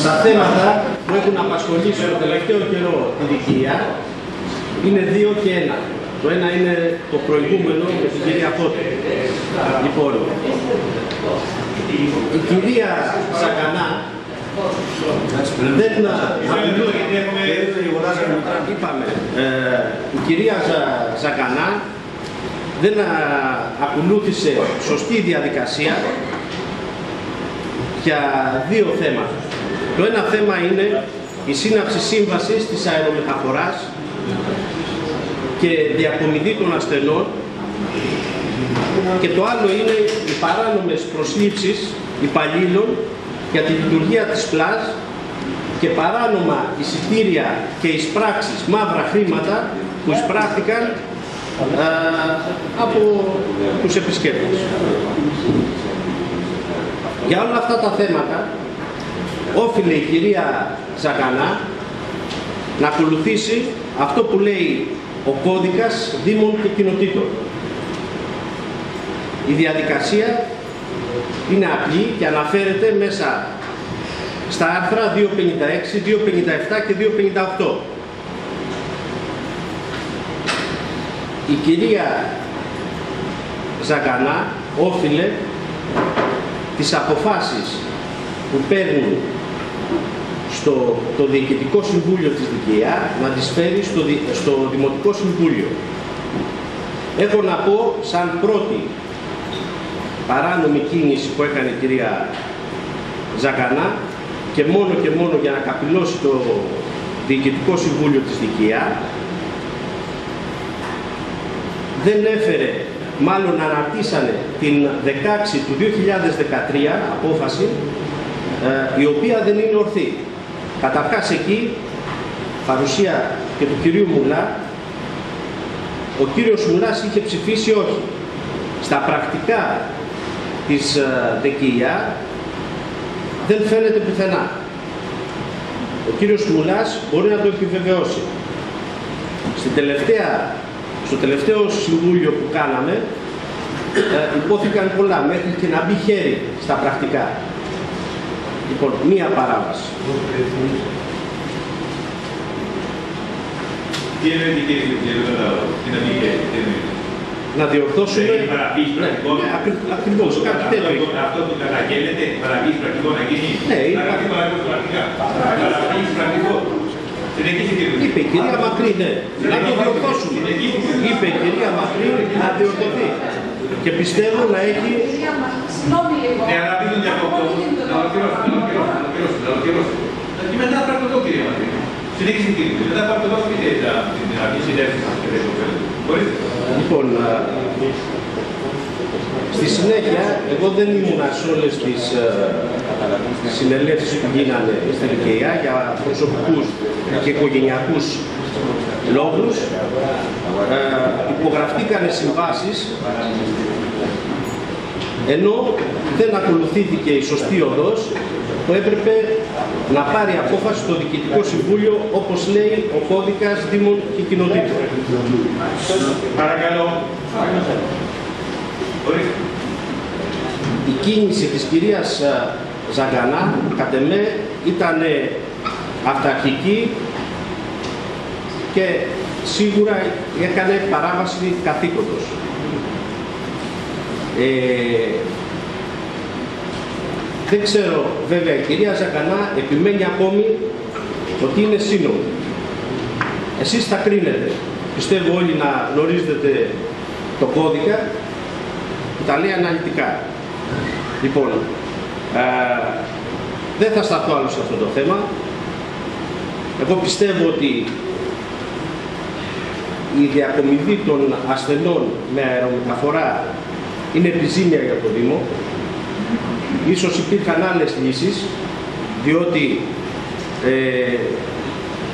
στα θέματα που έχουν απασχολήσει το τελευταίο καιρό τη Δικία είναι 2 και 1. Το ένα είναι το προηγούμενο με την κυρία Φώτη. Λοιπόν, η κυρία Ζακανά δεν η κυρία Ζακανά δεν ακολούθησε σωστή διαδικασία για 2 θέματα. Το ένα θέμα είναι η σύναψη σύμβασης της αερομεταφοράς και διακομιδή των ασθενών και το άλλο είναι οι παράνομες προσλήψεις υπαλλήλων για τη λειτουργία της ΠΛΑΣ και παράνομα εισιτήρια και εισπράξεις μαύρα χρήματα που εισπράχθηκαν από τους επισκέπτες. Για όλα αυτά τα θέματα όφιλε η κυρία Ζακανά να ακολουθήσει αυτό που λέει ο κώδικας Δήμων και Κοινοτήτων. Η διαδικασία είναι απλή και αναφέρεται μέσα στα άρθρα 256, 257 και 258. Η κυρία Ζακανά όφιλε τις αποφάσεις που παίρνουν το Διοικητικό Συμβούλιο της ΔΚΕΑ να τις φέρει στο Δημοτικό Συμβούλιο. Έχω να πω σαν πρώτη παράνομη κίνηση που έκανε η κυρία Ζακανά και μόνο για να καπηλώσει το Διοικητικό Συμβούλιο της ΔΚΕΑ, δεν έφερε, μάλλον αναρτήσανε την 16 του 2013 απόφαση, η οποία δεν είναι ορθή. Καταρχάς εκεί, παρουσία και του κυρίου Μουλά, ο κύριος Μουλάς είχε ψηφίσει όχι. Στα πρακτικά της ΔΚΕΑ δεν φαίνεται πουθενά. Ο κύριος Μουλάς μπορεί να το επιβεβαιώσει. Στο τελευταίο συμβούλιο που κάναμε υπόθηκαν πολλά, μέχρι και να μπει χέρι στα πρακτικά. Λοιπόν, μία παράβαση. Τι εννοείται και να μπει χέρι, να διορθώσουμε. Ναι, ακριβώς, κάτι τέτοιο. Αυτό που καταγγέλλεται, παραβίαση πρακτικό να γίνει. Ναι, παραβίαση πρακτικό. Είπε η κυρία Μακρύ, ναι, να το διορθώσουμε. Είπε η κυρία Μακρύ να διορθωθεί. Και πιστεύω να έχει. Ναι, αλλά μην τον διακόπτω. Να ολοκληρώσω. Και μετά πάρτε το κυρία Μακρύ. Συνέχισε κύριε. Μετά πάρτε το και την αρχή συνέντευξη. Λοιπόν, στη συνέχεια, εγώ δεν ήμουν σε όλες τις συνελεύσεις που γίνανε στη ΔΚΕΑ για προσωπικούς και οικογενειακούς λόγους. Υπογραφτήκανε συμβάσεις, ενώ δεν ακολουθήθηκε η σωστή οδός που έπρεπε να πάρει απόφαση στο Διοικητικό Συμβούλιο, όπως λέει ο κώδικας Δήμων και Κοινοτήτων. Παρακαλώ. Η κίνηση της κυρίας Ζακανά, κατ' εμέ, ήταν αυταρχική και σίγουρα έκανε παράβαση καθήκοντος. Δεν ξέρω, βέβαια, η κυρία Ζακανά επιμένει ακόμη ότι είναι σύνομη. Εσείς θα κρίνετε. Πιστεύω όλοι να γνωρίζετε το κώδικα που τα λέει αναλυτικά. Λοιπόν, δεν θα σταθώ άλλο σε αυτό το θέμα. Εγώ πιστεύω ότι η διακομιδή των ασθενών με αερομεταφορά είναι επιζήμια για το Δήμο. Ίσως υπήρχαν άλλες λύσεις, διότι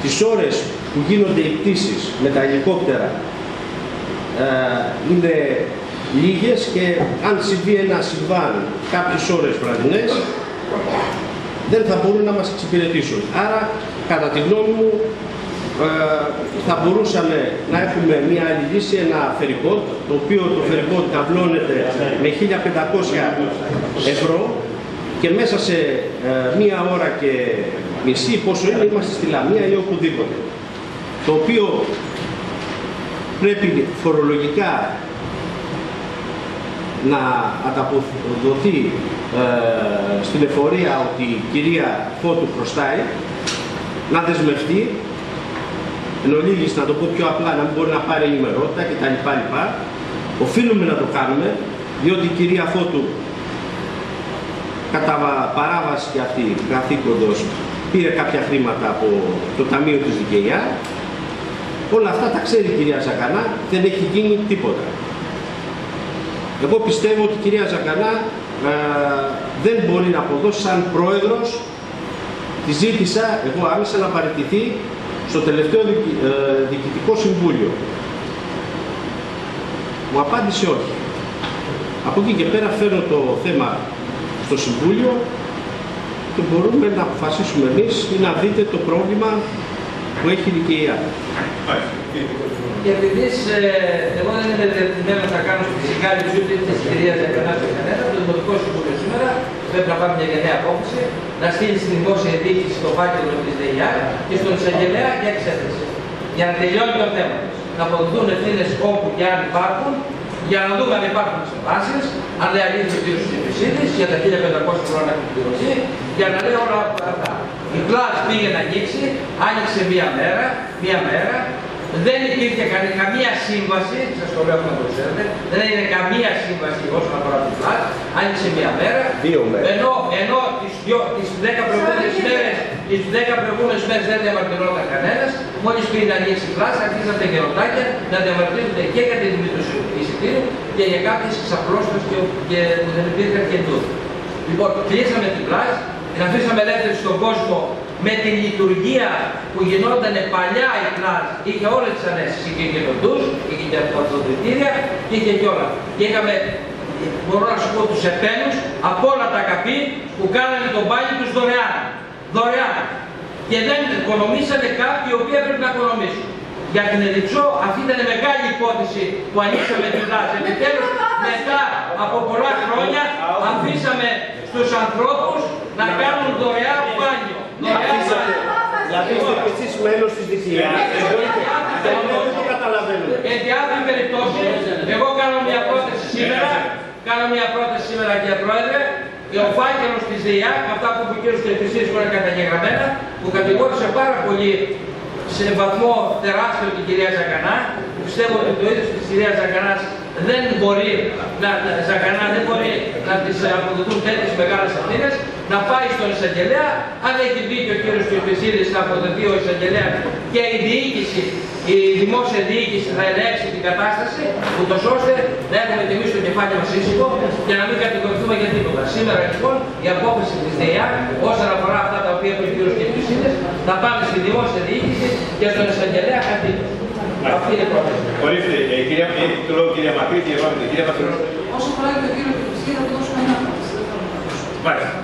τις ώρες που γίνονται οι πτήσεις με τα ελικόπτερα είναι λίγες και αν συμβεί ένα συμβάν κάποιες ώρες βραδινές δεν θα μπορούν να μας εξυπηρετήσουν. Άρα, κατά τη γνώμη μου, θα μπορούσαμε να έχουμε μία άλλη λύση, ένα φερικότ, το οποίο το φερικότ ταυλώνεται με 1.500 ευρώ και μέσα σε μία ώρα και μισή, πόσο είναι, είμαστε στη Λαμία ή οπουδήποτε. Το οποίο πρέπει φορολογικά να ανταποδοθεί στην εφορία ότι η κυρία Φώτου χρωστάει, να δεσμευτεί, εν ολίγης, να το πω πιο απλά, να μην μπορεί να πάρει ενημερότητα κτλ. Οφείλουμε να το κάνουμε, διότι η κυρία Φώτου κατά παράβαση και αυτή καθήκοντος πήρε κάποια χρήματα από το Ταμείο της Δικαιιά. Όλα αυτά τα ξέρει η κυρία Ζακανά, δεν έχει γίνει τίποτα. Εγώ πιστεύω ότι η κυρία Ζακανά δεν μπορεί να αποδώσει σαν πρόεδρος. Τη ζήτησα εγώ άμεσα να παραιτηθεί στο τελευταίο διοικητικό συμβούλιο. Μου απάντησε όχι. Από εκεί και πέρα φέρνω το θέμα στο Συμβούλιο και μπορούμε να αποφασίσουμε εμείς ή να δείτε το πρόβλημα που έχει η δικαιιά. Και επειδή εγώ δεν είμαι διατεθειμένος να κάνω στη συγκάλυψη ούτε της κυρίας Ζακανά ούτε κανένα, το Δημοτικό Συμβούλιο σήμερα πρέπει να πάρει μια γενναία απόφαση, να στείλει στη δημόσια διοίκηση το φάκελο της ΔΕΙΑ και στον εισαγγελέα για εξέταση. Για να τελειώνει το θέμα. Να αποδοθούν ευθύνες όπου και αν υπάρχουν, για να δούμε αν υπάρχουν συμβάσεις, αν λέει αλήθεια ο κ. Κεφισίδης για τα 1500 χρόνια που πληρωθεί, για να λέει όλα αυτά. Η Πλάς πήγε να ανοίξει, άνοιξε μία μέρα, δεν υπήρχε καμία σύμβαση, σας το λέω να το ξέρετε, δεν έγινε καμία σύμβαση όσον αφορά την Πλάς, άνοιξε μία μέρα, ενώ τις 10 προηγούμενες μέρες δεν διαμαρτυρόταν κανένας, μόλις πήγε να ανοίξει η Πλάς, αρχίσαν τα γεροντάκια να διαμαρτύρονται και για την δημιουργία του εισιτήριου και για κάποιες ξαπλώσεις και που δεν υπήρχαν και τούτο. Λοιπόν, κλείσαμε την Πλάς, την αφήσαμε ελεύθερη στον κόσμο με τη λειτουργία που γινόταν παλιά η Πλάς, είχε όλες τις ανέσεις, είχε και τον ντους, είχε και τα δυτήρια και είχε και όλα. Και είχαμε, μπορώ να σου πω, τους επένους από όλα τα καπί που κάνανε τον μπάνι τους δωρεάν. Δωρεάν. Και δεν οικονομήσανε κάποιοι οι οποίοι έπρεπε να οικονομήσουν. Για την Ερυψό, αυτή ήταν μεγάλη υπόθεση που ανοίξαμε την Πλάς. Επιτέλους, μετά από πολλά χρόνια, αφήσαμε στους ανθρώπους να κάνουν δωρεάν μπάνιο. Δηλαδή είστε και εσείς μέλος της δικαιίας. Δεν το καταλαβαίνουμε. Εν τη άλλη περιπτώσει, εγώ κάνω μια πρόταση σήμερα, κύριε Πρόεδρε, ο φάκελος της ΔΕΙΑ, αυτά που είπε ο κ. Κεφισίδης που είναι καταγεγραμμένα, που κατηγόρησε πάρα πολύ σε βαθμό τεράστιο την κυρία Ζακανά, που πιστεύω ότι το ίδιο της κυρίας Ζακανάς δεν μπορεί να της αποδοθούν τέτοιες μεγάλες ευθύνες, να πάει στον εισαγγελέα, αν έχει δίκιο ο κ. Κεφισίδης να αποδοθεί ο εισαγγελέας και η δημόσια διοίκηση θα ελέγξει την κατάσταση, ούτως ώστε να έχουμε και εμείς το κεφάλι μας ήσυχο και να μην κατηγορηθούμε για τίποτα. Σήμερα λοιπόν η απόφαση της ΔΕΙΑ όσον αφορά αυτά τα οποία είπε ο κ. Κεφισίδης θα πάμε στη δημόσια διοίκηση και στον εισαγγελέα κατήγορη. Αυτή είναι η πρόταση. Ορίστε, το λόγο κυρία Μακρύτη, κυρία Μακρύτη. Όσο φοράει και ο κ. Κεφισίδη θα του δώσουμε ένα. Μάλιστα.